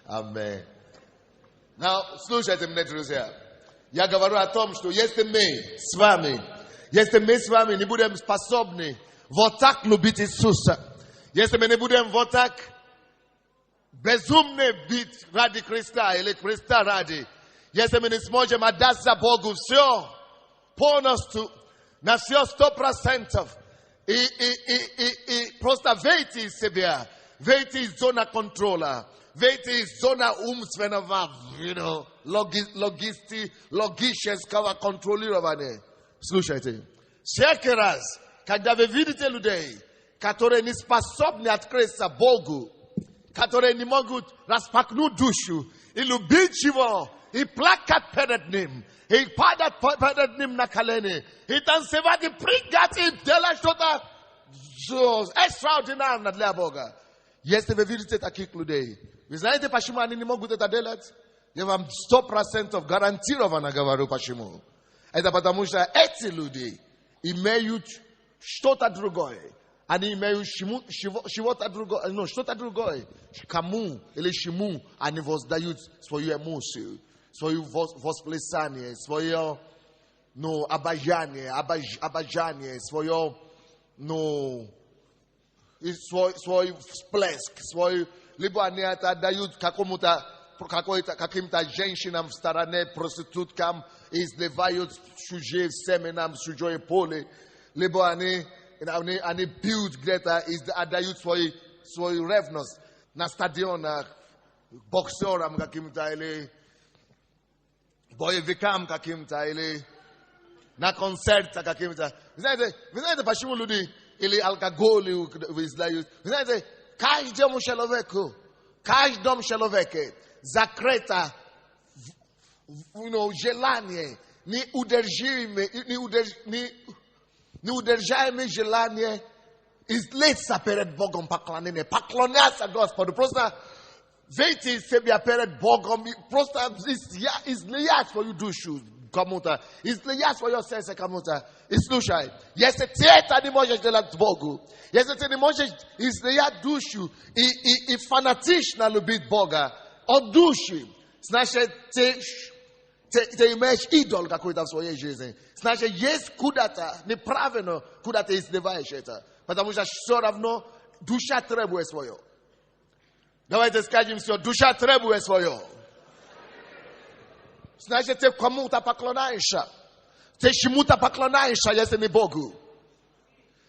Amen. Now, слушайте меня, друзья. Я говорю о том, что если мы с вами не будем способны вот так любить Иисуса, если мы не будем вот так безумно бить ради Христа или Христа ради, если мы не сможем отдаться Богу все, полностью, на все 100%, и просто выйти из себя, выйти из зоны контроля, выйти из зоны умственного, логического контролирования. Слушайте, всякий раз, когда вы видите людей, которые не способны открыться Богу, которые не могут распахнуть душу и любить Его, и плакать перед Ним, и падать перед Ним на колени, и танцевать, и прыгать, и делать что-то экстраординарное для Бога. Если вы видите таких людей, вы знаете, почему они не могут это делать? Я вам 100% гарантированно говорю, почему. Это потому, что эти люди имеют что-то другое. Они имеют что-то другое. Кому или чему они воздают свою эмоцию, свое восплесание, свое обожание, свое свой всплеск, либо они это отдают каким-то женщинам в стороне, проституткам, и изливают чужие семена в чужое поле, либо они бьют где-то и отдают свою ревность на стадионах боксерам каким-то, или боевикам каким-то, или на концертах каким-то. Вы знаете, почему люди или алкоголь излают? Вы знаете, каждому человеку закрыто желание, неудержаемое желание излиться перед Богом, поклоняться Господу, просто выйти из себя перед Богом, просто излиять свою душу кому-то, излиять свое сердце кому-то. И слушай, если ты это не можешь делать Богу, если ты не можешь излиять душу и фанатично любить Бога от души, значит, ты имеешь идол какой-то в своей жизни. Значит, есть куда-то неправильно, куда ты изливаешь это. Потому что все равно душа требует свое. Давайте скажем все, душа требует свое. Значит, ты кому-то поклоняешься. Ты чему-то поклоняешься, если не Богу.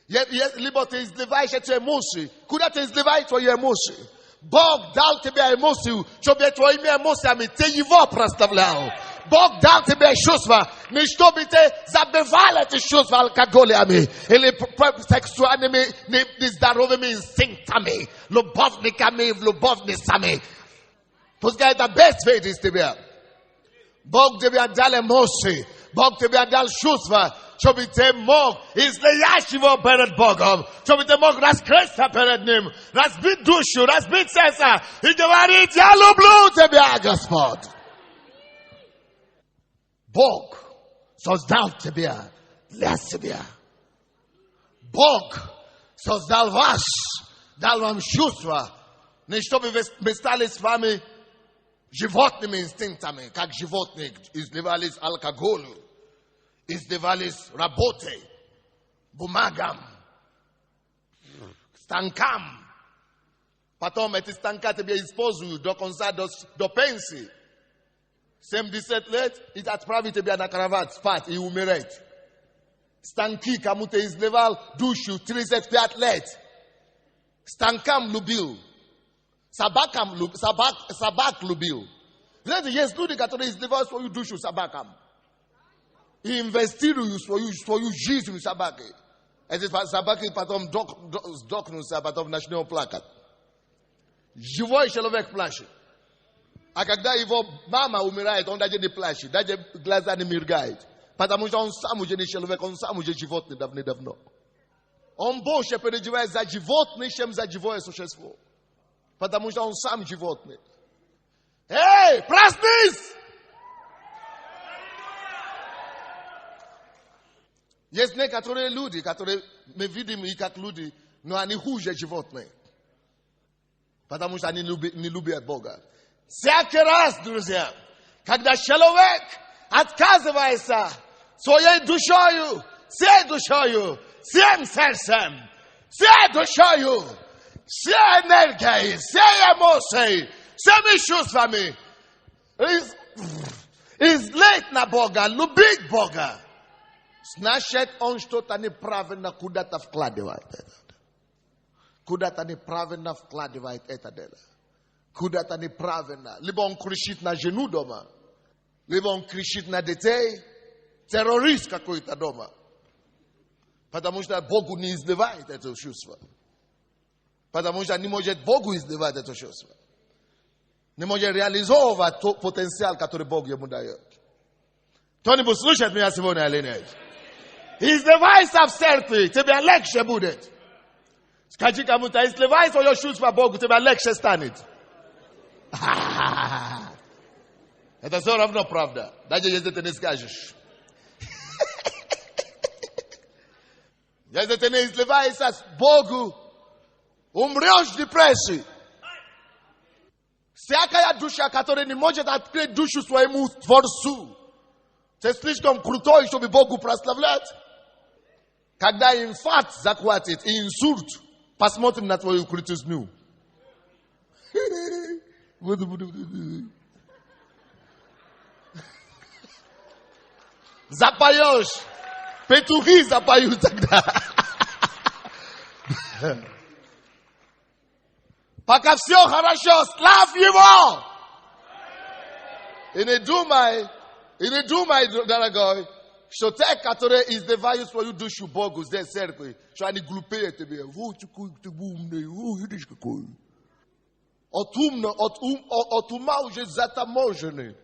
Либо ты изливаешь эти эмоции. Куда ты изливаешь твои эмоции? Бог дал тебе эмоцию, чтобы твоими эмоциями ты Его прославлял. Бог дал тебе чувства, не чтобы ты забивал эти чувства алкоголями или сексуальными нездоровыми инстинктами, любовницами. Пускай это бедствие из тебя. Бог тебе дал эмоции, Бог тебе дал чувства, чтобы ты мог излиять его перед Богом, чтобы ты мог раскрыться перед Ним, разбить душу, разбить сердце и говорить: я люблю тебя, Господь. Бог создал тебя для себя. Бог создал вас, дал вам чувства, не чтобы вы стали с вами животными инстинктами, как животные изливались алкоголю, изливались работой, бумагам, станкам. Потом эти станка тебе используют до конца, до пенсии. 70 лет и отправить тебя на кровать спать и умереть. Станки кому-то изливал душу 35 лет. Станкам любил. Собак любил. Знаете, есть люди, которые изливают свою душу собакам. И инвестируют свою жизнь в собаки. Эти собаки потом сдохнутся, а потом начнут плакать. Живой человек плачет. А когда его мама умирает, он даже не плачет, даже глаза не моргает. Потому что он сам уже не человек, он сам уже животное давно. Он больше переживает за животное, чем за живое существо. Потому что он сам животное. Эй, проснись! Есть некоторые люди, которые мы видим их как люди, но они хуже животные. Потому что они не любят Бога. Всякий раз, друзья, когда человек отказывается своей душою, всей душою, всем сердцем, всей душою, всей энергией, всей эмоцией, всеми чувствами, излить на Бога, любить Бога, значит, он что-то неправильно куда-то вкладывает. Куда-то неправильно вкладывает это дело. Куда-то неправильно. Либо он кричит на жену дома, либо он кричит на детей, террорист какой-то дома. Потому что Богу не изливает это чувство. Потому что не может Богу изливать это чувство. Не может реализовывать тот потенциал, который Бог ему дает. Кто-нибудь слушает меня сегодня или нет? Изливайся в сердце, тебе легче будет. Скажи кому-то, изливай свое чувство Богу, тебе легче станет. Это все равно правда, даже если ты не скажешь. Если ты не изливаешься Богу, умрешь в депрессии. Всякая душа, которая не может открыть душу своему Творцу, ты слишком крутой, чтобы Богу прославлять. Когда инфаркт захватит и инсульт, посмотрим на твою крутизну. Запоешь. Петухи запоют тогда. Пока все хорошо, славь его. И не думай, дорогой, что те, которые изливают свою душу Богу здесь в церкви, что они глупее тебе. Вот какой ты умный, видишь какой. От ума уже заторможены.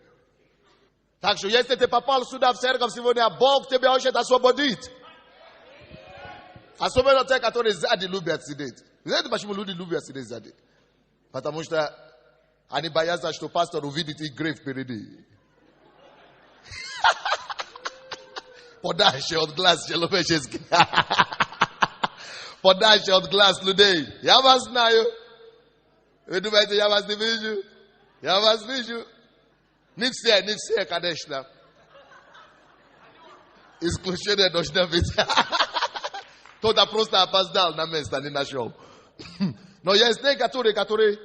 Так что если ты попал сюда в церковь сегодня, Бог тебя хочет освободить. Особенно те, которые сзади любят сидеть. Знаете, почему люди любят сидеть сзади? Потому что они боятся, что пастор увидит их грех впереди. Подальше от глаз человеческих. Подальше от глаз людей. Я вас знаю. Вы думаете, я вас не вижу? Я вас вижу. Не все, конечно. Исключение должно быть. Кто-то просто опоздал на место, не нашел. Но есть некоторые, которые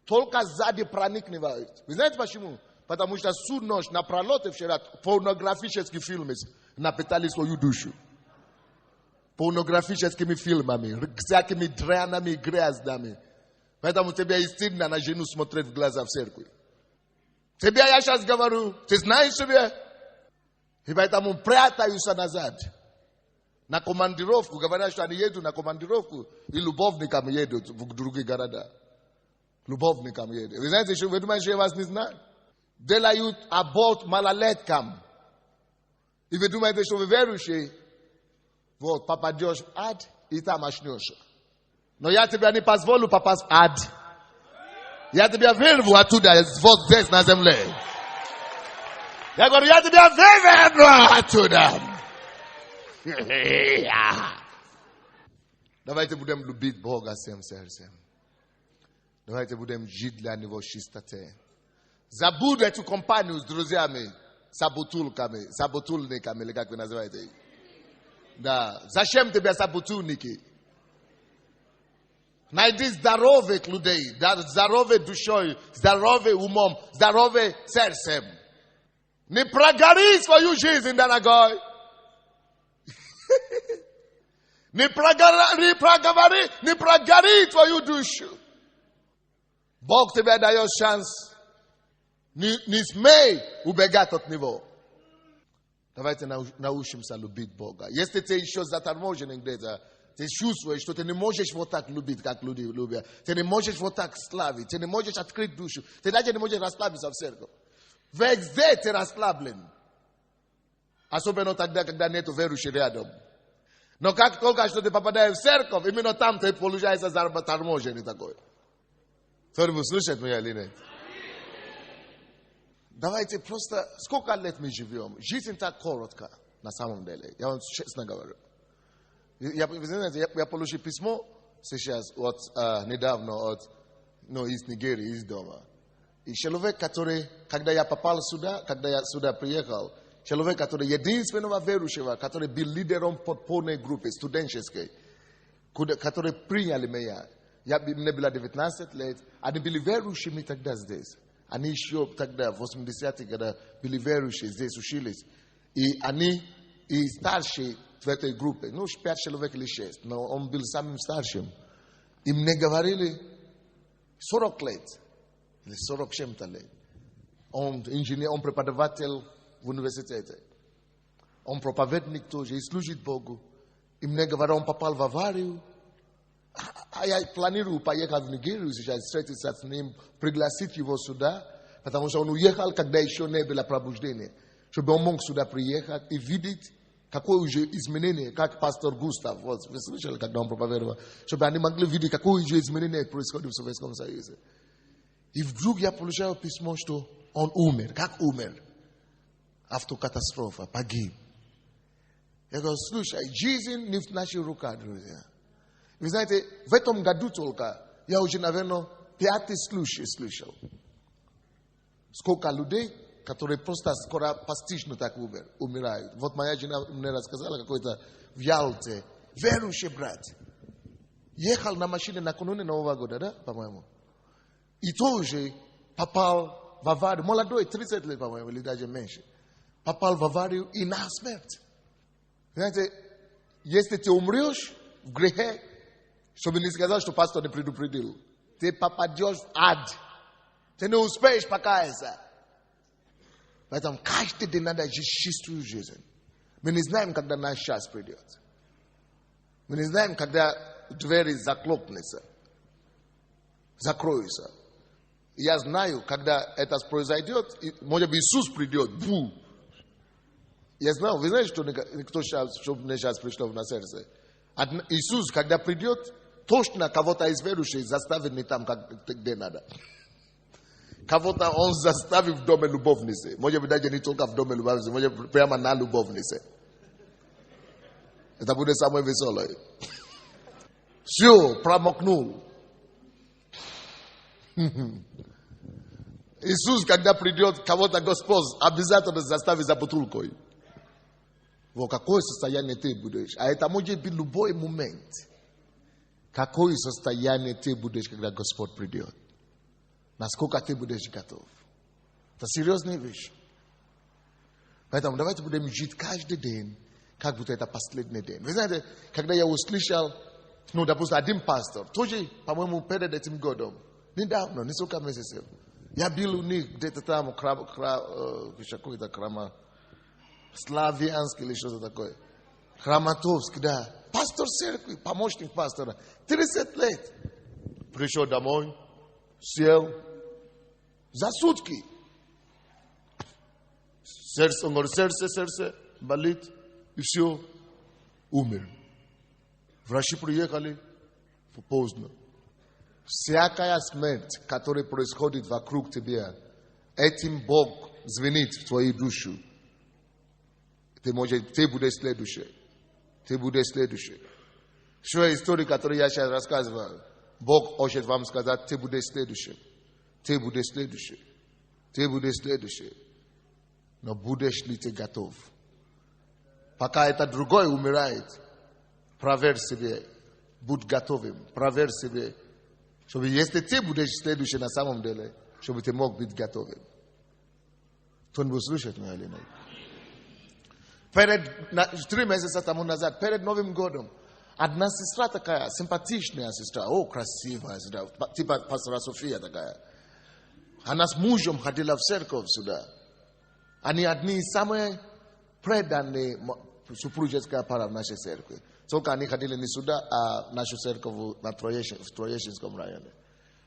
только сзади проникнывают. Вы знаете почему? Потому что всю ночь напролет вчера порнографические фильмы напитали свою душу. Порнографическими фильмами, всякими дрянами и грязными. Поэтому тебе и стыдно на жену смотреть в глаза в церкви. Тебе я сейчас говорю, ты знаешь себе? И поэтому прятаются назад. На командировку, говорят, что они едут на командировку, и любовникам едут в другие города. Любовникам едут. Вы знаете, что вы думаете, что я вас не знаю? Делают аборт малолеткам. И вы думаете, что вы верующие, вот, попадешь в ад, и там очнешься. Но я тебя не позволю попасть в ад. Я тебя вырву оттуда, вот здесь на земле. Я говорю, я тебя выверну оттуда. Давайте будем любить Бога всем сердцем. Давайте будем жить для Него в чистоте. Забудь эту компанию с друзьями, саботульниками, или как вы называете. Да. Зачем тебе саботульники? Найди здоровых людей, здоровой душой, здоровым умом, здоровым сердцем. Не прогори свою жизнь, дорогой. Не прогори твою душу. Бог тебе дает шанс. Не смей убегать от Него. Давайте научимся любить Бога. Если ты еще заторможен где-то, ты чувствуешь, что ты не можешь вот так любить, как люди любят. Ты не можешь вот так славить. Ты не можешь открыть душу. Ты даже не можешь расслабиться в церковь. Везде ты расслаблен. Особенно тогда, когда нет верующих рядом. Но как только что ты попадаешь в церковь, именно там ты получаешься заторможенный такой. Кто-нибудь слушает меня или нет? Давайте просто... Сколько лет мы живем? Жизнь так коротко, на самом деле. Я вам честно говорю. Я получил письмо сейчас недавно из Нигерии, из дома. И человек, который, когда я попал сюда, когда я сюда приехал, человек, который единственного верующего, который был лидером подпольной группы студенческой, которые приняли меня. Мне было 19 лет, они были верующими тогда здесь. Они еще тогда, в 80-х годах, были верующие, здесь учились. И они, и старшие в этой группе, 5 человек или 6, но он был самым старшим. И мне говорили 40 лет, или 40 чем-то лет. Он инженер, он преподаватель в университете. Он проповедник тоже, и служит Богу. И мне говорят, он попал в аварию. А я планирую поехать в Нигерию сейчас, встретиться с ним, пригласить его сюда, потому что он уехал, когда еще не было пробуждения. Чтобы он мог сюда приехать и видеть, какое уже изменение, как пастор Густав, вот, вы слышали, когда он проповедовал, чтобы они могли видеть, какое уже изменение происходит в Советском Союзе. И вдруг я получаю письмо, что он умер. Как умер? Автокатастрофа, погиб. Я говорю, слушай, жизнь не в наших руках, друзья. Вы знаете, в этом году только я уже, наверное, 5 случаев слышал. Сколько людей, которые просто скоро постично так умирают. Вот моя жена мне рассказала, какой-то в Ялте, верующий брат, ехал на машине накануне Нового года, да, по-моему, и тоже попал в аварию, молодой, 30 лет, по-моему, или даже меньше, попал в аварию и на смерть. Знаете, если ты умрешь в грехе, чтобы не сказать, что пастор не предупредил, ты попадешь в ад. Ты не успеешь покаяться. Поэтому каждый день надо жить чистую жизнь. Мы не знаем, когда наш час придет. Мы не знаем, когда двери закроются. И я знаю, когда это произойдет, может быть, Иисус придет. Бу! Я знаю, вы знаете, что никто сейчас, что мне сейчас пришло на сердце? Иисус, когда придет, точно кого-то из верующих заставит не там, где надо. Кого-то он заставит в доме любовницы. Может быть, даже не только в доме любовницы, может быть, прямо на любовнице. Это будет самое веселое. Все, промокнул. Иисус, когда придет, кого-то Господь обязательно заставит за бутылкой. В какое состояние ты будешь? А это может быть любой момент. Какое состояние ты будешь, когда Господь придет? Насколько ты будешь готов? Это серьезная вещь. Поэтому давайте будем жить каждый день, как будто это последний день. Вы знаете, когда я услышал, допустим, один пастор, тоже, по-моему, перед этим годом, недавно, несколько месяцев, я был у них где-то там, какой-то храма, славянский или что-то такое. Краматорск, да. Пастор церкви, помощник пастора, 30 лет. Пришел домой, сел за сутки. Сердце, он говорит, сердце болит, и все, умер. Врачи приехали поздно. Всякая смерть, которая происходит вокруг тебя, этим Бог звенит в твою душу. Ты будешь следующий. Ты будешь следующий. Все истории, которые я сейчас рассказывал, Бог хочет вам сказать, ты будешь следующий. Ты будешь следующий. Ты будешь следующий. Но будешь ли ты готов? Пока это другой умирает, проверь себе. Будь готовым. Проверь себе. Чтобы если ты будешь следующий на самом деле, чтобы ты мог быть готовым. Кто-нибудь слышит меня или нет? Перед 3 месяца тому назад, перед Новым годом, одна сестра такая, симпатичная сестра, красивая сестра, типа пастора София такая. Она с мужем ходила в церковь сюда. Они одни из самых преданные супружеская пара в нашей церкви. Только они ходили не сюда, а в нашу церковь в Троещинском районе.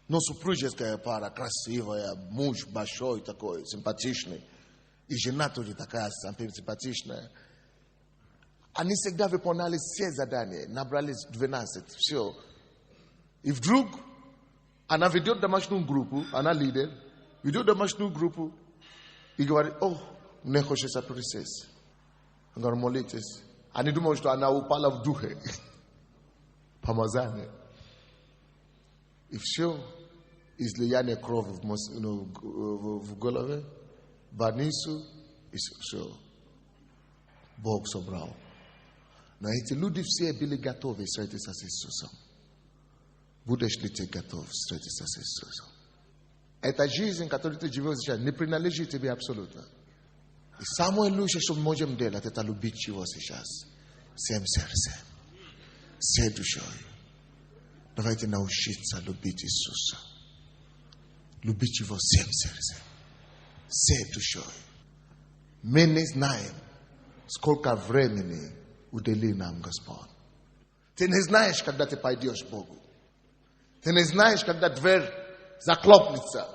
Но супружеская пара, красивая, муж большой такой, симпатичный. И жена тоже такая симпатичная. Они всегда выполняли все задания, набрались 12, все. И вдруг она ведет домашнюю группу, она лидер, ведет домашнюю группу и говорит, мне хочется присесть. Она говорит, молитесь. Они думают, что она упала в духе. Помазание. И все. Если я не кровь в голове, больницу, и все. Бог собрал. Но эти люди все были готовы встретиться с Иисусом. Будешь ли ты готов встретиться с Иисусом? Эта жизнь, которой ты живешь сейчас, не принадлежит тебе абсолютно. И самое лучшее, что мы можем делать, это любить Его сейчас. Всем сердцем, всей душой. Давайте научиться любить Иисуса. Любить Его всем сердцем, всей душой. Мы не знаем, сколько времени уделил нам Господь. Ты не знаешь, когда ты пойдешь к Богу. Ты не знаешь, когда дверь захлопнется.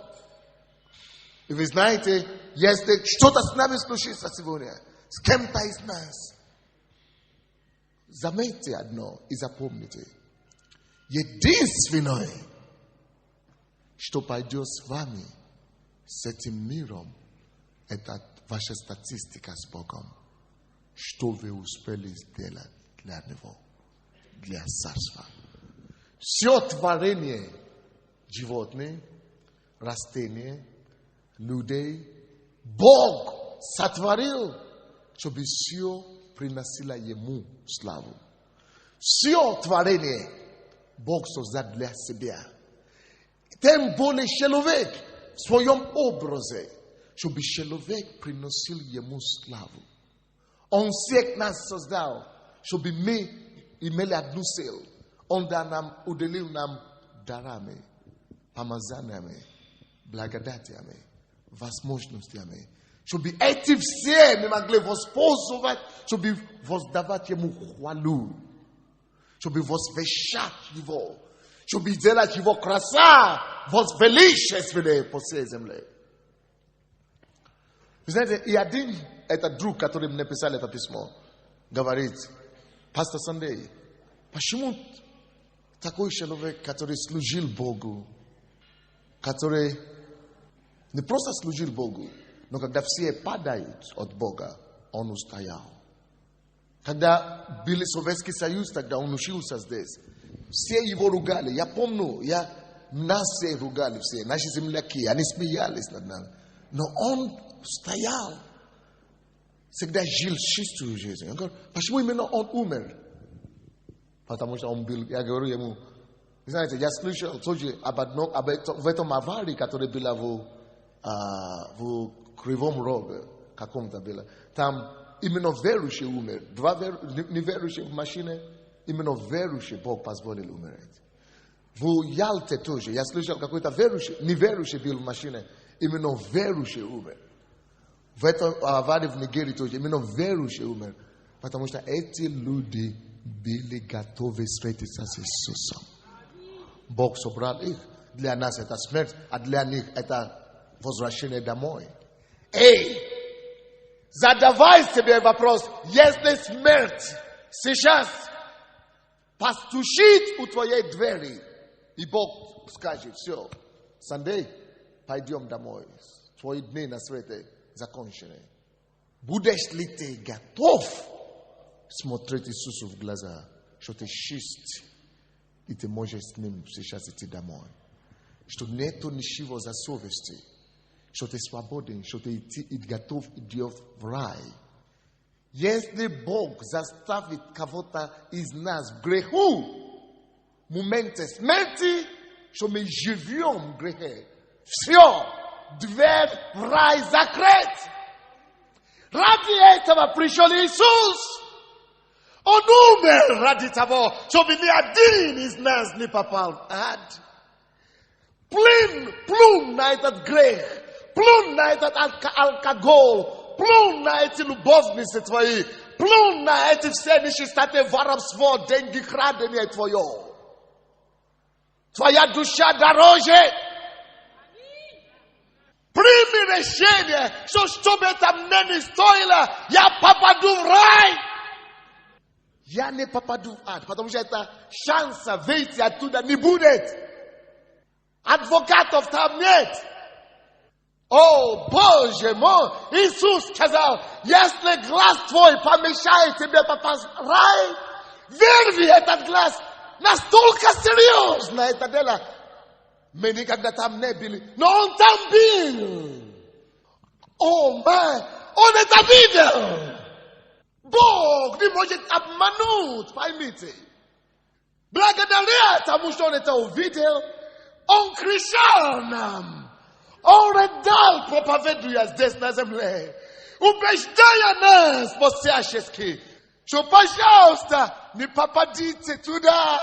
И вы знаете, если что-то с нами случится сегодня, с кем-то из нас, заметьте одно и запомните. Единственное, что пойдет с вами, с этим миром, это ваша статистика с Богом. Что вы успели сделать для Него, для Царства. Все творение, животные, растения, людей, Бог сотворил, чтобы все приносило Ему славу. Все творение Бог создал для себя. Тем более человек в своем образе, чтобы человек приносил Ему славу. Он всех нас создал, чтобы мы имели одну цель. Он уделил нам дарами, помазаниями, благодатями, возможностями. Чтобы эти все мы могли воспользовать, чтобы воздавать Ему хвалу. Чтобы возвещать Его. Чтобы делать Его краса возвеличественной по всей земле. Вы знаете, и один этот друг, который мне писал это письмо, говорит: пастор Сандей, почему такой человек, который служил Богу, который не просто служил Богу, но когда все падают от Бога, он устоял. Когда был Советский Союз, тогда он учился здесь. Все его ругали. Я помню, нас все ругали, все, наши земляки, они смеялись над нами. Но он стоял. Всегда жил чистую жизнь. Он говорит, почему именно он умер? Потому что он был, я говорю ему, знаете, я слышал тоже в этом аварии, которая была в Кривом Роге, каком-то было. Там именно верующий умер. Два неверующие в машине, именно верующий Бог позволил умереть. В Ялте тоже, я слышал, какой-то неверующий был в машине, именно верующий умер. В этом аварии в Нигерии тоже, именно верующий умер. Потому что эти люди были готовы встретиться с Иисусом. Бог собрал их. Для нас это смерть, а для них это возвращение домой. Эй! Задавай себе вопрос, если смерть сейчас постучит у твоей двери, и Бог скажет, все, Сандей, пойдем домой. Твои дни на свете закончены. Будешь ли ты готов смотреть Иисусу в глаза, что ты чист, и ты можешь с Ним сейчас идти домой? Что нету ничего за совести, что ты свободен, что ты готов идти в рай. Если Бог заставит кого-то из нас в греху, в моменте смерти, что мы живем в грехе, все, дверь в рай закрыт. Ради этого пришел Иисус. Он умер ради того, чтобы ни один из нас не попал в ад. Плюнь на этот грех, плюнь на этот алкоголь, плюнь на эти любовницы твои, плюнь на эти все нечистоты, воровство, деньги, крадение твое. Твоя душа дороже. Прими решение, что чтобы это мне не стоило, я попаду в рай. Я не попаду в ад, потому что это шанса выйти оттуда не будет. Адвокатов там нет. О, Боже мой! Иисус сказал, если глаз твой помешает тебе попасть в рай, вырви этот глаз. Настолько серьезно это дело. Many когда там не были. Но он там был. О, май! Он это видел! Бог не может обмануть, поймите. Благодаря тому, что он это увидел, он кричал нам. Он рыдал, проповедуя здесь на земле, убеждая нас по-всячески, что, пожалуйста, не попадите туда.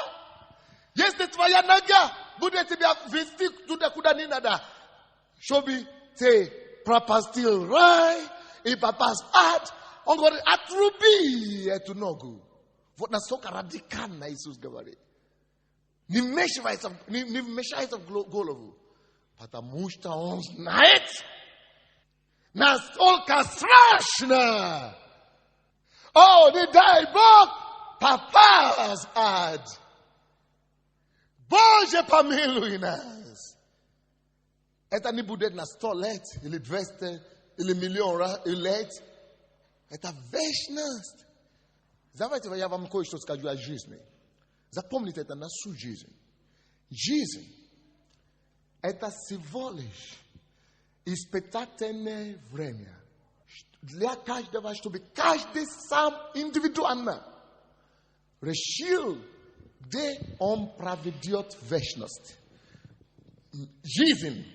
Если твоя нога будет тебя вести туда, куда не надо, чтобы ты пропустил рай и попасть в ад, он говорит, отруби эту ногу. Вот насколько радикально Иисус говорит. Не вмешивайся в голову. Потому что он знает, насколько страшно. О, не дай Бог попасть в ад. Боже, помилуй нас. Это не будет на 100 лет, или 200, или миллион лет. Это вечность. Давайте я вам кое-что скажу о жизни. Запомните это на всю жизнь. Жизнь – это всего лишь испытательное время для каждого, чтобы каждый сам индивидуально решил, где он проведет вечность. Жизнь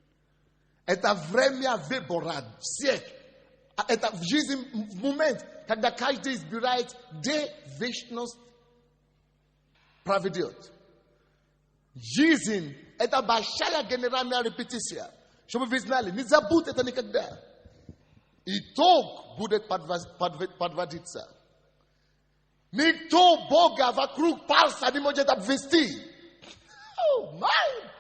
– это время выбора всех. Это в жизни в момент, когда каждый избирает, где вечность проведет. Жизнь – это большая генеральная репетиция. Чтобы вы знали, не забудьте это никогда. Итог будет подводиться. Никто Бога вокруг пальца не может обвести. О, май!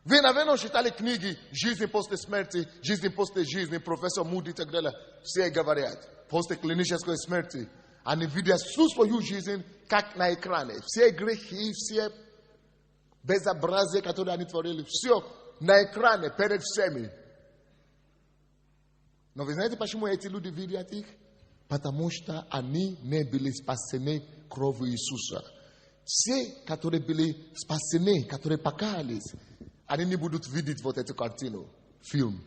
Вы, наверное, читали книги «Жизнь после смерти», «Жизнь после жизни», профессор Муди и так далее. Все говорят, после клинической смерти, они видят всю свою жизнь, как на экране. Все грехи, все безобразия, которые они творили, все на экране перед всеми. Но вы знаете, почему эти люди видят их? Потому что они не были спасены кровью Иисуса. Все, которые были спасены, которые покаялись, они не будут видеть вот эту картину, фильм.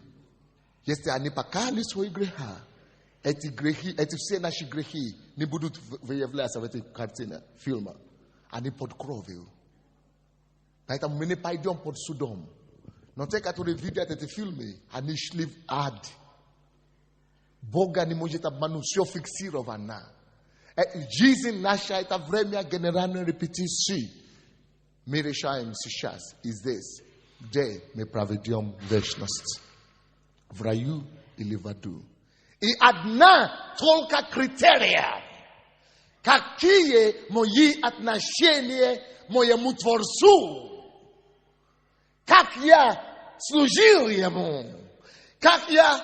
Если они покаялись свои греха, эти грехи, эти все наши грехи не будут выявляться в этой картине, фильма. Они под кровью. Поэтому мы не пойдем под судом. Но те, которые видят эти фильмы, они шли в ад. Бога не может обмануть, все фиксировано. Жизнь наша – это время генеральной репетиции. Мы решаем сейчас и здесь, где мы проведем вечность. В раю или в аду. И одна только критерия. Какие мои отношения к моему Творцу? Как я служил Ему? Как я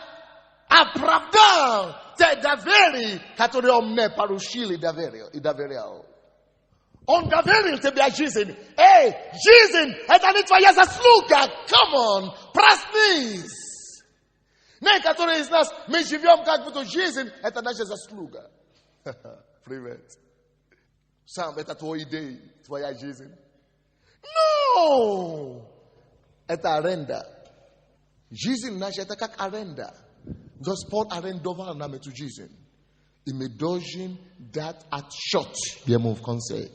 оправдал те доверия, которые Он мне поручил и доверял? Он доверил тебе жизнь. Эй, жизнь, это не твоя заслуга. Come on, проснись. Некоторые из нас, мы живем как будто жизнь, это наша заслуга. Привет. Сам, это твоя идея, твоя жизнь. No! Это аренда. Жизнь наша, это как аренда. Господь арендовал нам эту жизнь. И мы должны дать отчет ему в конце.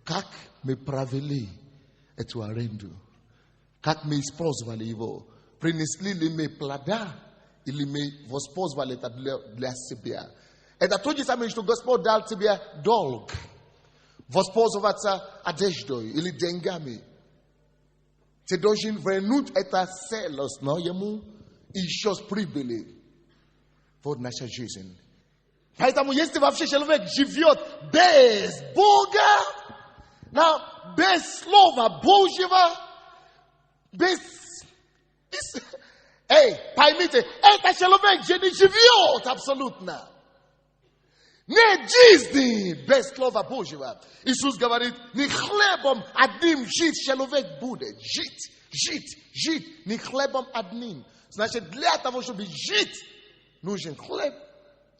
Как мы провели эту аренду? Как мы использовали его? Принесли ли мы плода? Или мы воспользовали это для себя? Это то же самое, что Господь дал тебе долг. Воспользоваться одеждой или деньгами. Ты должен вернуть это целостно ему и еще с прибыли. Вот наша жизнь. Поэтому если вообще человек живет без Бога, без Слова Божьего, без... Эй, поймите, этот человек же не живет абсолютно. Нет жизни без Слова Божьего. Иисус говорит, не хлебом одним жить человек будет. Жить. Не хлебом одним. Значит, для того, чтобы жить, нужен хлеб.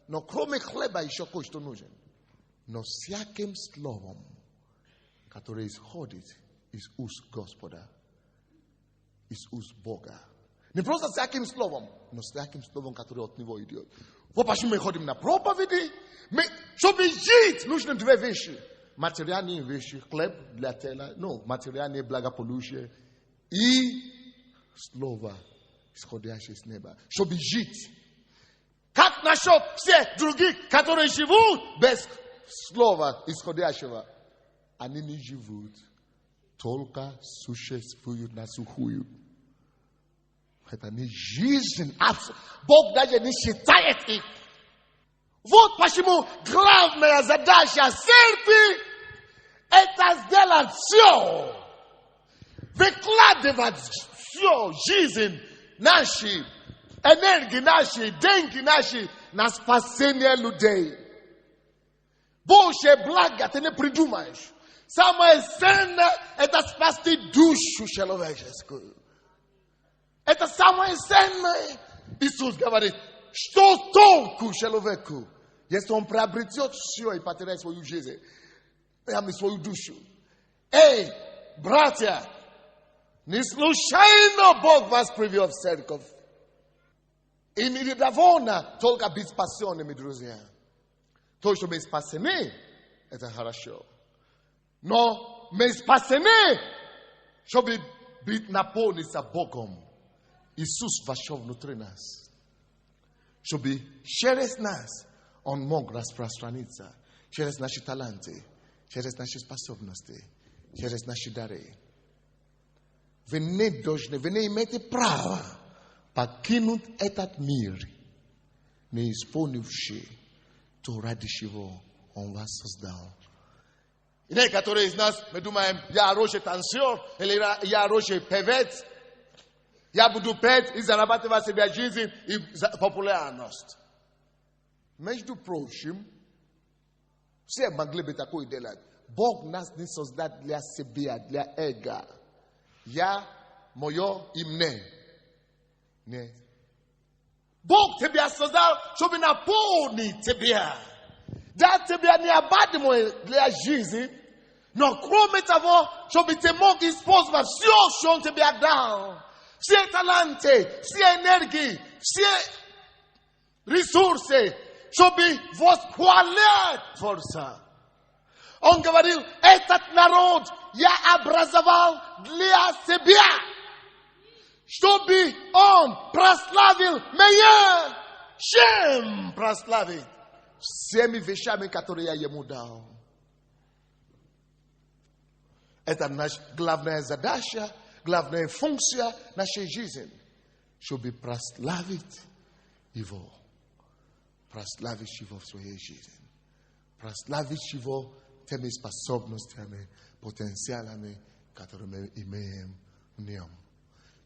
Но кроме хлеба еще кое-что нужен. Но всяким словом, которое исходит из уст Господа, Иисус Бога. Не просто с всяким словом, но с всяким словом, которое от Него идет. Вот почему мы ходим на проповеди. Чтобы жить, нужны две вещи. Материальные вещи, хлеб для тела, материальное благополучие и слово, исходящее с неба. Чтобы жить. Как насчет всех других, которые живут без слова исходящего? Они не живут, только существуют на сухую. Это не жизнь. Бог даже не считает их. Вот почему главная задача церкви – это сделать все. Выкладывать все, жизнь наши, энергии наши, деньги наши на спасение людей. Больше блага ты не придумаешь. Самое ценное – это спасти душу человеческую. Это самое ценное. Иисус говорит, что толку человеку, если он приобретет все и потеряет свою жизнь, свою душу. Эй, братья, не случайно Бог вас привел в церковь. И не довольно только быть спасенными, друзья. То, что мы спасены, это хорошо. Но мы спасены, чтобы быть наполниться Богом. Иисус вошел внутри нас. Чтобы через нас Он мог распространиться. Через наши таланты, через наши способности, через наши дары. Вы не должны, вы не имеете права покинуть этот мир, не исполнивший то, ради чего Он вас создал. И некоторые из нас, мы думаем, я хороший танцор, или я хороший певец. Я буду петь и зарабатывать себе жизнь и популярность. Между прочим, все могли бы такое делать. Бог нас не создал для себя, для эго. Я, мое и мне. Нет. Бог тебя создал, чтобы наполнить тебя. Дать тебе необходимое для жизни. Но кроме того, чтобы ты мог использовать все, что Он тебе дал. Все таланты, все энергии, все ресурсы, чтобы восхвалять Творца. Он говорил, этот народ я образовал для себя, чтобы он прославил меня. Чем прославить? Всеми вещами, которые я ему дал. Это наша главная задача. Главная функция нашей жизни, чтобы прославить Его. Прославить Его в своей жизни. Прославить Его теми способностями, потенциалами, которые мы имеем в Нем.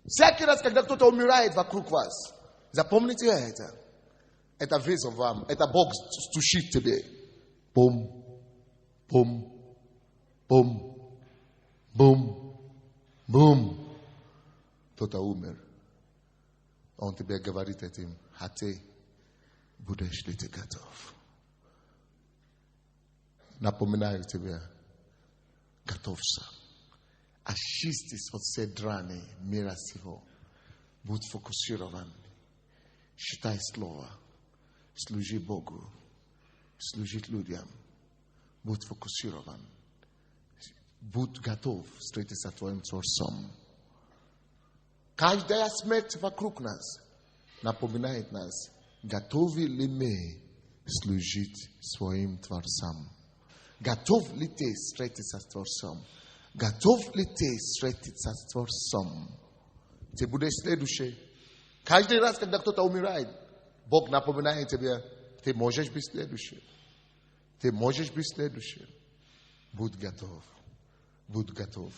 Всякий раз, когда кто-то умирает вокруг вас, запомните это. Это вызов вам. Это Бог стучит тебе. Бум, бум, бум, бум. Бум! Кто-то умер. Он тебе говорит этим, а ты будешь ли ты готов? Напоминаю тебе, готовься. Очистись от всей драни мира сего. Будь фокусирован. Читай слово. Служи Богу. Служить людям. Будь фокусирован. Будь готов встретиться с твоим Творцом. Каждая смерть вокруг нас напоминает нас, готовы ли мы служить своим Творцам. Готов ли ты встретиться с Творцом? Готов ли ты встретиться с Творцом? Ты будешь следующий. Каждый раз, когда кто-то умирает, Бог напоминает тебе, ты можешь быть следующим. Ты можешь быть следующим. Будь готов. Будь готов.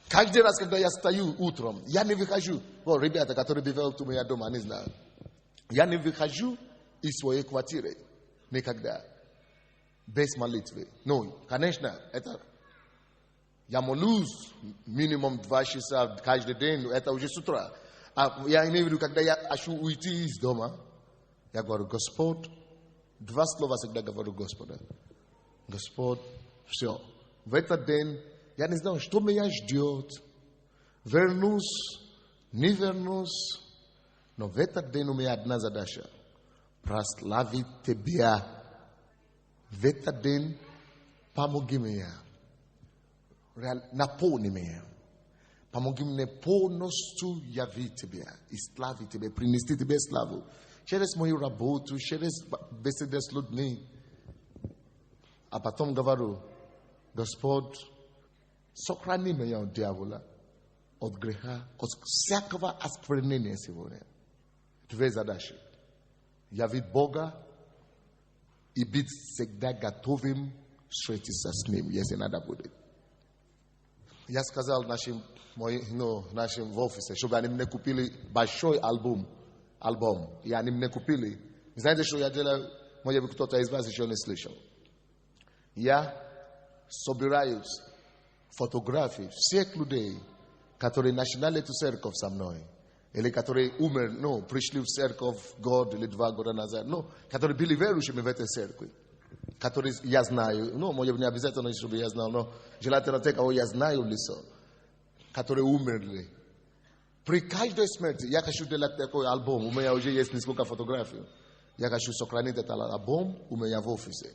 Каждый раз, когда я стою утром, я не выхожу. Вот ребята, которые бывают у меня дома, они знают. Я не выхожу из своей квартиры. Никогда. Без молитвы. Ну, конечно, это... Я молюсь минимум 2 часа каждый день. Это уже с утра. А я имею в виду, когда я хочу уйти из дома, я говорю, Господь, 2 слова всегда говорю Господа. Господь, все. В этот день я не знаю, что меня ждет. Вернусь, Nivernos noveta denu me adna zadasha. Praslavi tebia veta den pamogimea. Naponi mea. Pamogimne po nostu yavi tebia. Islavi tebia. Prinisti tebia slavu. Sheres moi rabotu. Sheres besedes ludni. Apatom gavaru. Gospod. Sokrani mea on diavola. Od greha. Od siakava askvrenene sivone. Dve zadashi. Yavid Boga, Ibit Segdagatовим Svetисasnim. Yes, another bude. Я сказал нашим в офисе, чтобы они мне купили большой альбом. И они мне купили. Знаете, что я делаю? Может быть, кто-то из вас еще не слышал. Я собираю фотографии всех людей, которые начинали эту церковь со мной. Или которые умерли, пришли в церковь год или 2 года назад, которые были верующими в этой церкви, которые я знаю, может быть, не обязательно, чтобы я знал, но желательно те, кого я знаю лицо, которые умерли. При каждой смерти я хочу делать такой альбом, у меня уже есть несколько фотографий, я хочу сохранить этот альбом у меня в офисе,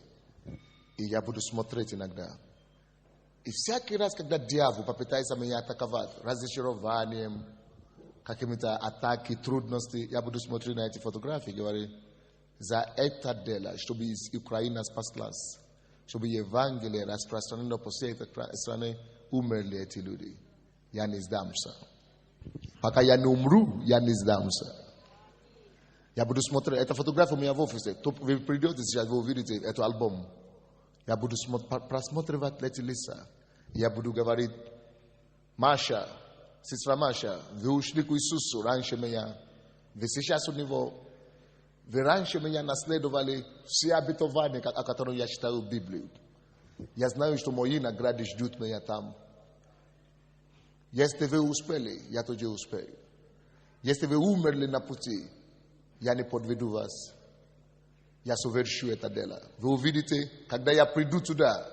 и я буду смотреть иногда. И всякий раз, когда дьявол попытается меня атаковать разочарованием, какими-то атаки, трудности, я буду смотреть на эти фотографии и говорить, за это дело, чтобы Украина спаслась, чтобы Евангелие распространено по всей этой стране, умерли эти люди. Я не сдамся. Пока я не умру, я не сдамся. Я буду смотреть, эта фотография у меня в офисе. Вы придете сейчас, вы увидите этот альбом. Я буду просматривать эти лица. Я буду говорить, Маша, сестра Маша, вы ушли к Иисусу раньше меня. Вы сейчас у него. Вы раньше меня наследовали все обетования, о которых я читаю в Библии. Я знаю, что мои награды ждут меня там. Если вы успели, я тоже успею. Если вы умерли на пути, я не подведу вас. Я совершу это дело. Вы увидите, когда я приду туда,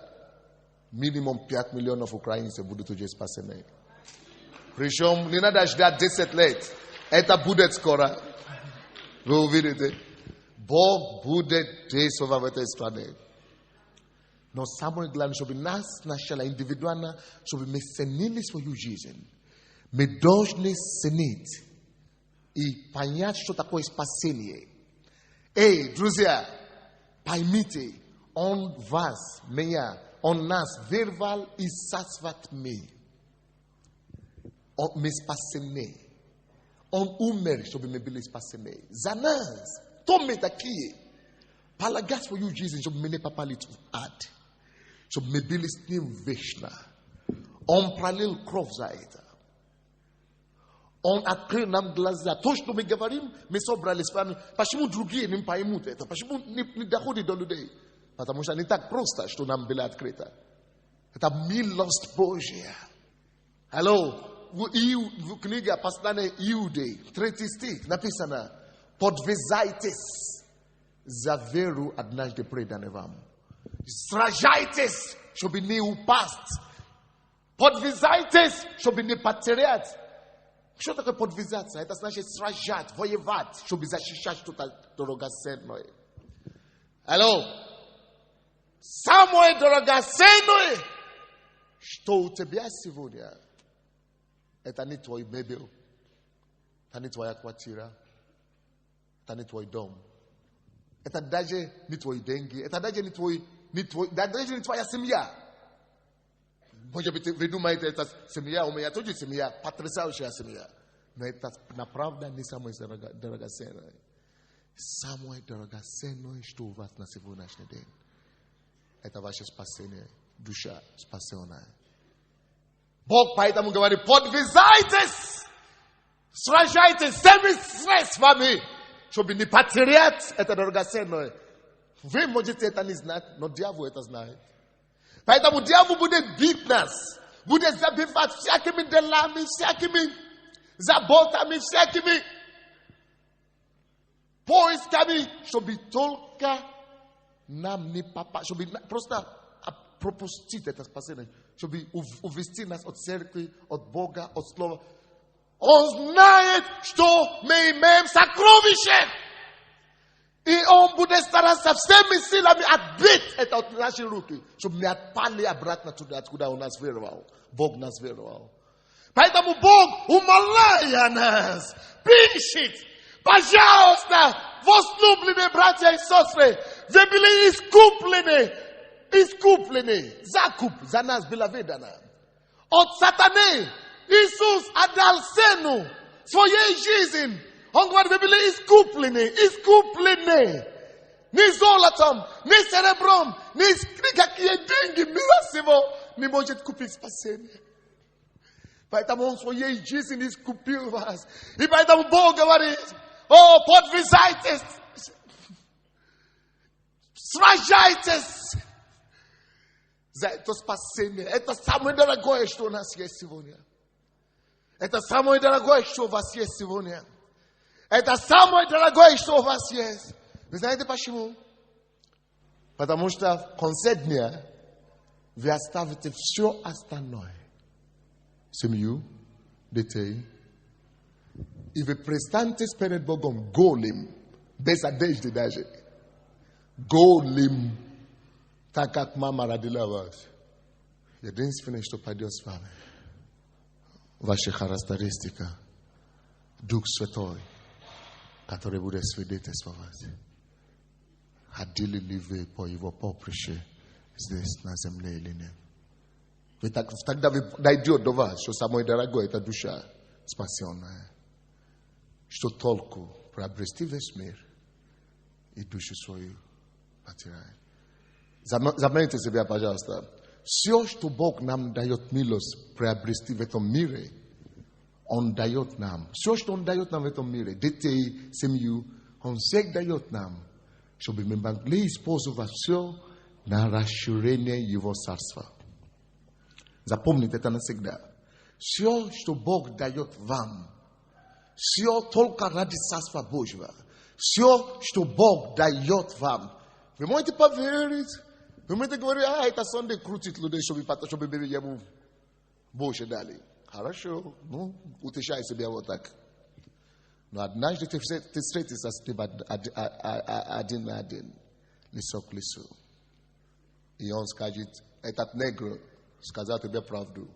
минимум 5 миллионов украинцев будут уже спасены. Причем не надо ждать 10 лет. Это будет скоро. Вы увидите. Бог будет действовать в этой стране. Но самое главное, чтобы нас сначала индивидуально, чтобы мы ценили свою жизнь. Мы должны ценить и понять, что такое спасение. Эй, друзья, поймите, Он вас, меня, Он нас веровал и сасват мы. Мы спасены. Он умер, чтобы мы были спасены. За нас. То мы такие. Полагать свою жизнь, чтобы мы не попали в ад. Чтобы мы были с Ним вечно. Он пролил кровь за это. Он открыл нам глаза. То, что мы говорим, мы собрались с вами. Почему другие не поймут это? Почему не доходит до людей? Потому что не так просто, что нам было открыто. Это милость Божья. Алло. В книге послания Иуды, 3 стих, написано, подвязайтесь за веру однажды преданы вам. Сражайтесь, чтобы не упасть. Подвязайтесь, чтобы не потерять. Что такое подвязаться? Это значит сражать, воевать, чтобы защищать что-то дорогоценное. Алло? Самое дорогоценное, что у тебя сегодня, это не твой мебель, это не твоя квартира, это не твой дом, это даже не твои деньги, это даже не твоя семья. Может быть, вы думаете, это семья, у меня тоже семья, потрясающая семья. Но это направда не самое дорогоценное. Самое дорогоценное, что у вас на сегодняшний день, это ваше спасение, душа спасенная. Бог поэтому говорит, подвязайтесь, сражайтесь, с вами, чтобы не потерять это дорогоценное. Вы можете это не знать, но дьявол это знает. Поэтому дьявол будет бить нас, будет забивать всякими делами, всякими заботами, всякими поисками, чтобы только нам не попасть, чтобы просто пропустить это спасение, чтобы увести нас от церкви, от Бога, от Слова. Он знает, что мы имеем сокровище. И он будет стараться всеми силами отбить это от нашей руки, чтобы не отпали обратно туда, откуда он нас вырвал. Бог нас вырвал. Поэтому Бог, умоляя нас, пишет, пожалуйста, возлюбленные братья и сестры, вы были искуплены, закуп за нас было выдано. От сатаны Иисус отдал цену своей жизни. Он говорит, вы были искуплены. Ни золотом, ни серебром, ни какие деньги, мира сего не может купить спасение. Поэтому Он своей жизнью искупил вас. И поэтому Бог говорит, подвязайтесь, сражайтесь за это спасение. Это самое дорогое, что у нас есть сегодня. Это самое дорогое, что у вас есть сегодня. Это самое дорогое, что у вас есть. Вы знаете почему? Потому что в конце дня вы оставите все остальное. Семью, детей. И вы престанете перед Богом голым, без одежды даже. Голым, так как мама родила вас. Единственное, что пойдет с вами. Ваша характеристика. Дух Святой, который будет свидетельствовать. Ходили ли вы по его поприще здесь на земле или нет? Тогда дойдет до вас, что самое дорогое это душа спасенная. Что толку приобрести весь мир и душу свою потерять? Заметьте себя, пожалуйста. Все, что Бог нам дает милость приобрести в этом мире, Он дает нам. Все, что Он дает нам в этом мире, детей, семью, Он всех дает нам, чтобы мы могли использовать все на расширение Его царства. Запомните это навсегда. Все, что Бог дает вам, все только ради царства Божьего. Все, что Бог дает вам. Вы можете поверить. Вы можете говорить, это Sunday крутит людей, чтобы ему больше дали. Хорошо, утешай себя вот так. Но однажды ты встретишься с ним один на один, лицо к лицу. И он скажет, этот негр сказал тебе правду,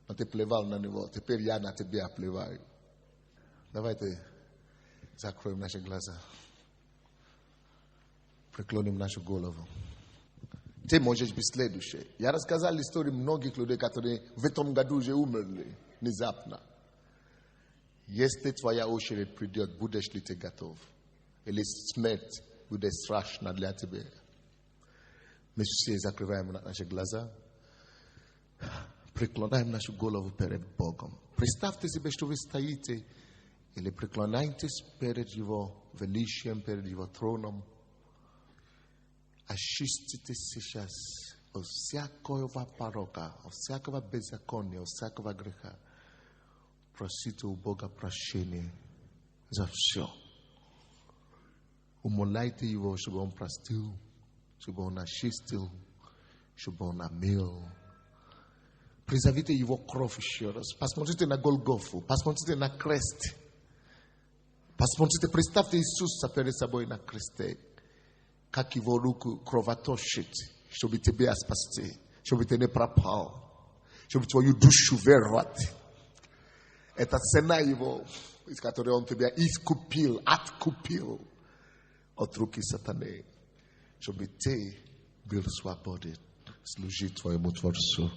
но ты плевал на него, теперь я на тебя плеваю. Давайте закроем наши глаза, преклоним нашу голову. Ты можешь быть следующий. Я рассказал историю многих людей, которые в этом году уже умерли внезапно. Если твоя очередь придет, будешь ли ты готов? Или смерть будет страшна для тебя? Мы все закрываем наши глаза, преклоняем нашу голову перед Богом. Представьте себе, что вы стоите, или преклоняйтесь перед Его величием, перед Его троном. Очиститесь сейчас от всякого порока, от всякого беззакония, от всякого греха. Просите у Бога прощения за все. Умоляйте Его, чтобы Он простил, чтобы Он очистил, чтобы Он омил. Призовите Его кровь еще раз. Посмотрите на Голгофу, посмотрите на крест. Посмотрите, представьте Иисуса перед собой на кресте. Как Его руку кровоточит, чтобы тебя спасти, чтобы ты не пропал, чтобы твою душу веровать. Это цена Его, из которой Он тебя искупил, откупил от руки сатаны, чтобы ты был свободен служить твоему Творцу.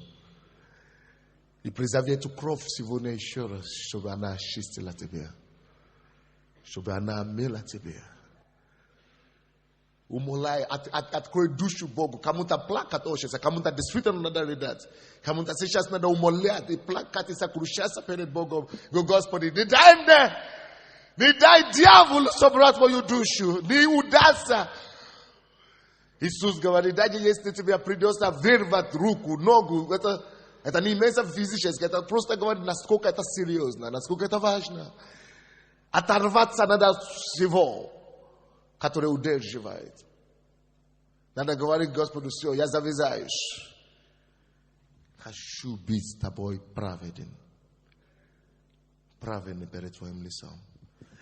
И призови эту кровь сегодня еще раз, чтобы она очистила тебя, чтобы она омила тебя. Умоляй, открой душу Богу. Кому-то плакать хочется, кому-то действительно надо рыдать. Кому-то сейчас надо умолять и плакать и сокрушаться перед Богом. Господи, не дай мне, не дай дьяволу собрать мою душу, не удастся. Иисус говорит, даже если тебе придется вырвать руку, ногу, это не имеется физически, это просто говорит, насколько это серьезно, насколько это важно. Оторваться надо от всего, который удерживает. Надо говорить Господу, все, я завязаюсь. Хочу быть с тобой праведен. праведны перед Твоим лицом.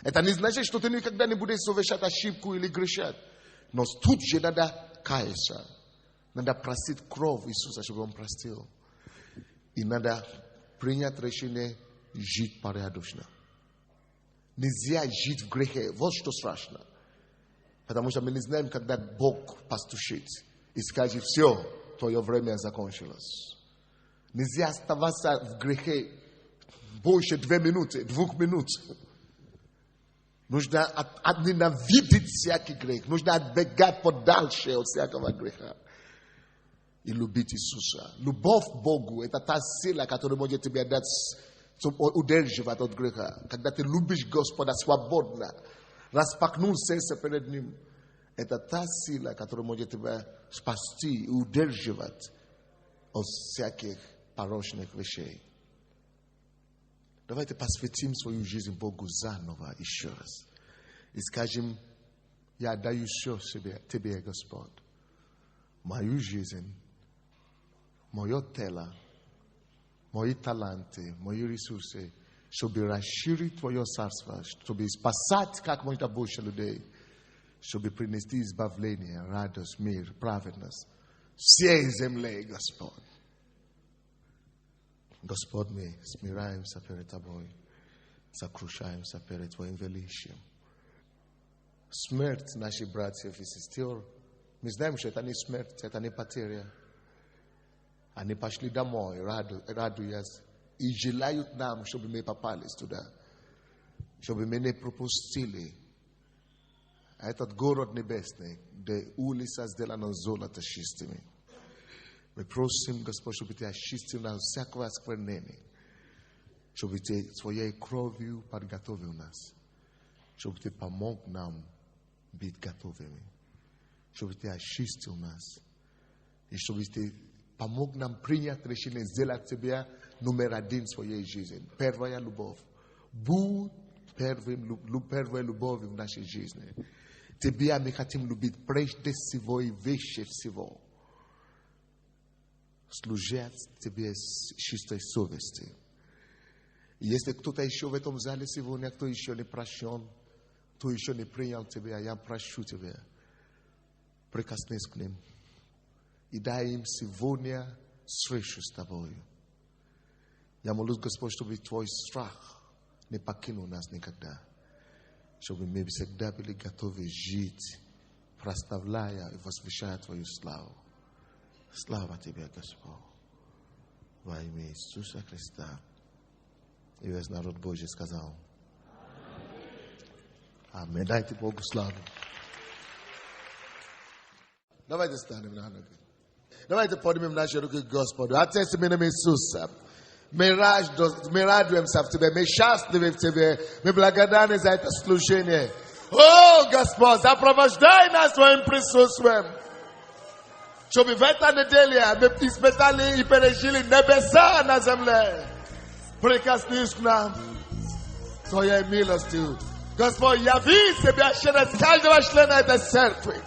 Это не значит, что ты никогда не будешь совершать ошибку или грешать. Но тут же надо каяться. Надо просить кровь Иисуса, чтобы Он простил. И надо принять решение жить порядочно. Нельзя жить в грехе. Вот что страшно. Потому что мы не знаем, когда Бог постучит и скажет: все, твое время закончилось. Нельзя оставаться в грехе больше 2 минуты, 2 минут. Нужно ненавидеть всякий грех. Нужно отбегать подальше от всякого греха. И любить Иисуса. Любовь к Богу – это та сила, которая может тебе дать, удерживать от греха. Когда ты любишь Господа свободно, распахнул сердце перед Ним, это та сила, которая может тебя спасти и удерживать от всяких порочных вещей. Давайте посвятим свою жизнь Богу заново еще раз. И скажем: я даю все Тебе, Господь. Мою жизнь, мое тело, мои таланты, мои ресурсы, чтобы расширить Твое царство, чтобы спасать как можно больше людей, чтобы принести избавление, радость, мир, праведность всей земле, Господь. Господь, мы смираемся перед Тобой, сокрушаемся перед Твоим величием. Смерть наших братьев и сестер, мы знаем, что это не смерть, это не потеря. Они пошли домой, радуясь, и желают нам, чтобы мы попали туда, чтобы мы не пропустили этот город небесный, где улица сделана золото чистыми. Мы просим, Господь, чтобы Ты очистил нас от всякого осквернения, чтобы Ты Своей кровью подготовил нас, чтобы Ты помог нам быть готовыми, чтобы Ты очистил нас, и чтобы Ты помог нам принять решение сделать Тебя номер 1 в своей жизни. Первая любовь. Будь первой любовью в нашей жизни. Тебя мы хотим любить прежде всего и выше всего. Служить Тебе с чистой совестью. И если кто-то еще в этом зале сегодня, кто еще не прощен, кто еще не принял Тебя, я прошу Тебя, прикоснись к ним и дай им сегодня встречу с Тобой. Я молюсь, Господь, чтобы Твой страх не покинул нас никогда. Чтобы мы всегда были готовы жить, прославляя и возвещая Твою славу. Слава Тебе, Господь. Во имя Иисуса Христа. И весь народ Божий сказал: Аминь. Дайте Богу славу. Давайте станем на ноги. Давайте поднимем наши руки к Господу. Отец, именем Иисуса, мы радуемся в Тебе, мы счастливы в Тебе, мы благодарны за это служение. О, Господь, сопровождай нас Твоим присутствием, чтобы в этой неделе мы испытали и пережили небеса на земле. Прикоснись к нам Твоей милостью. Господь, яви себя через каждого члена этой церкви.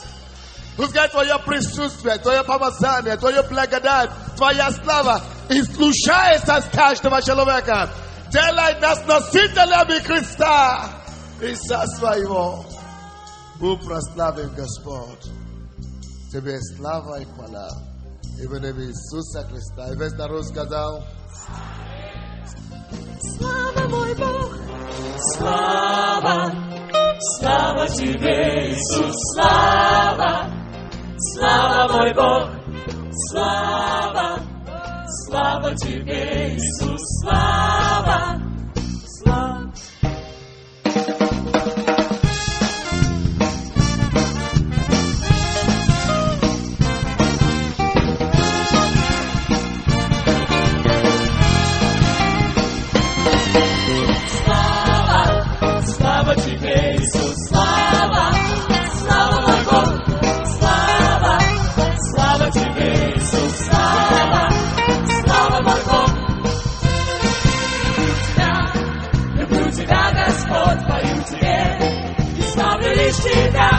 Пускай Твое присутствие, Твое помазание, Твою благодать, Твоя слава излучается с каждого человека. Делай нас носителями Христа Иисуса Своего. Будь прославлен, Господь. Тебе слава и хвала. Именем Иисуса Христа. И весь народ сказал: Слава мой Бог, слава, слава Тебе, Иисус, слава, слава мой Бог, слава, слава Тебе, Иисус, слава, слава. Слава Тебе, Иисус, слава, слава мой Бог, слава, слава Тебе, Иисус, слава, слава мой Бог. Люблю Тебя, Господь, пою Тебе, и славлю лишь Тебя,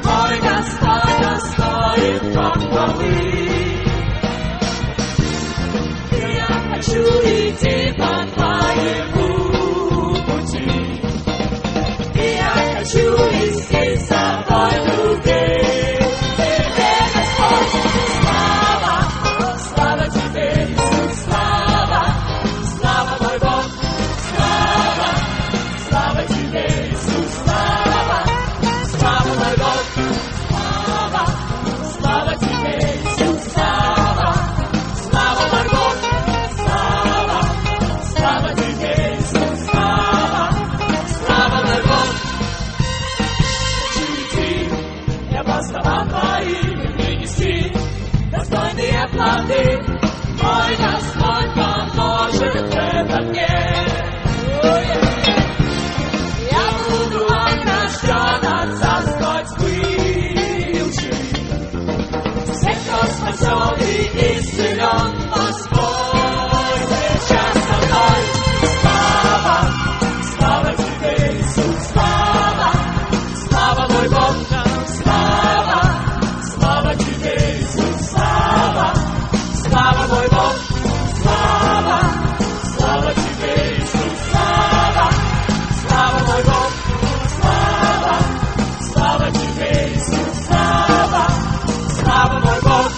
мой Господь, достоин похвалы. И я хочу идти по Твоему спасен и исцелен, Господь сейчас со мной. Слава, слава тебе, Иисус, слава, слава мой Бог, слава, слава тебе, Иисус, слава, слава мой Бог, слава, слава тебе, Иисус, слава, слава мой Бог, слава, слава тебе, Иисус, слава, слава мой Бог.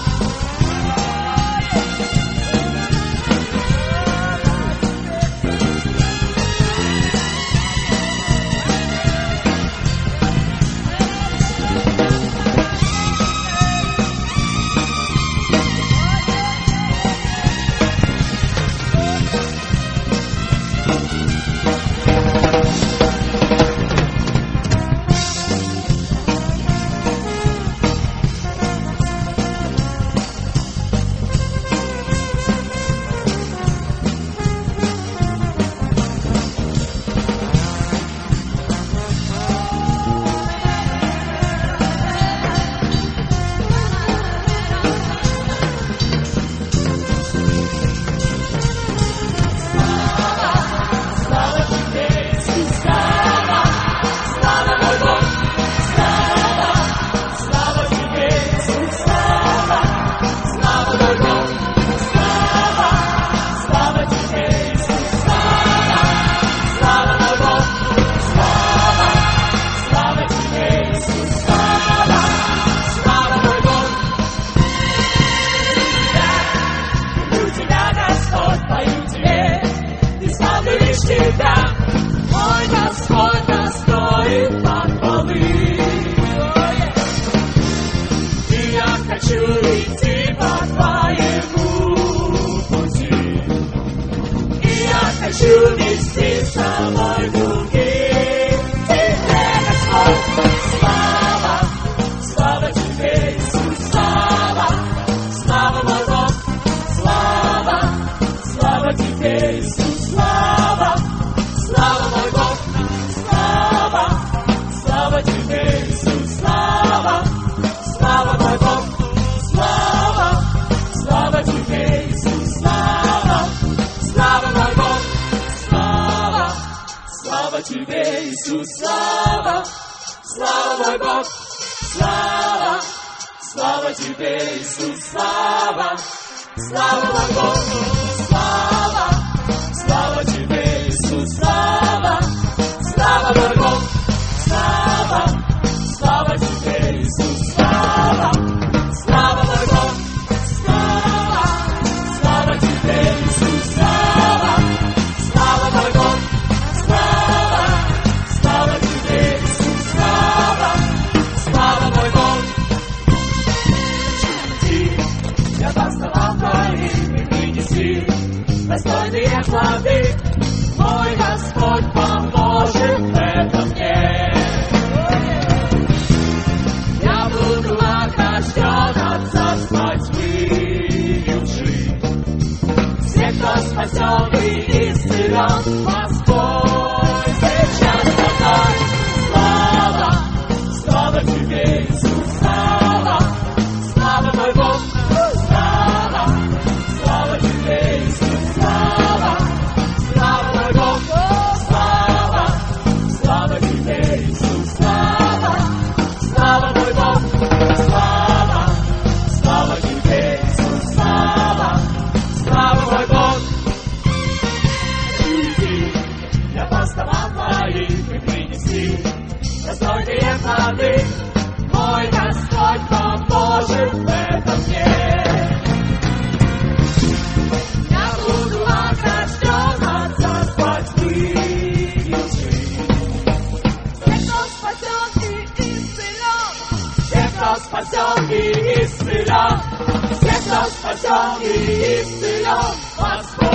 Мой Господь достоин похвалы. И я хочу идти по твоему пути. И я хочу нести с собой других. Тебе, Господь, слава, слава тебе, Иисус, слава, слава мой Бог, слава, слава тебе, Иисус, слава, слава мой Бог, слава, слава тебе, Иисус, слава, слава мой Бог, слава, слава тебе, Иисус, слава, слава мой Бог, слава, слава тебе, Иисус, слава, слава мой Бог, слава, слава тебе, Иисус, слава, слава мой Бог, слава, слава тебе, Иисус, слава, слава мой Бог, слава, слава тебе, Иисус, слава, слава мой Бог, слава, слава тебе, Иисус, слава, слава мой Бог, слава, слава тебе, Иисус, слава, слава мой Бог. Чуди, я восставал твоим и принеси достойные плоды. Мой Господь поможет в этом мне. Я буду охражден от царства тьмы и лжи. Все, кто спасен и исцелен, Господь сейчас со мной. Слава, слава тебе, Иисус, слава, слава мой Бог, слава, слава тебе, Иисус, слава, слава мой Бог, слава, слава тебе, Иисус, слава, слава мой Бог, слава, слава тебе, Иисус, слава, слава мой Бог. Иди, я поставал твоих и принеси достойные плоды. Мой Господь поможет в этом мне. Я буду охражден от царства тьмы и лжи. Все, кто спасен и исцелен, все, кто спасен и исцелен, все, кто спасен и исцелен, Господь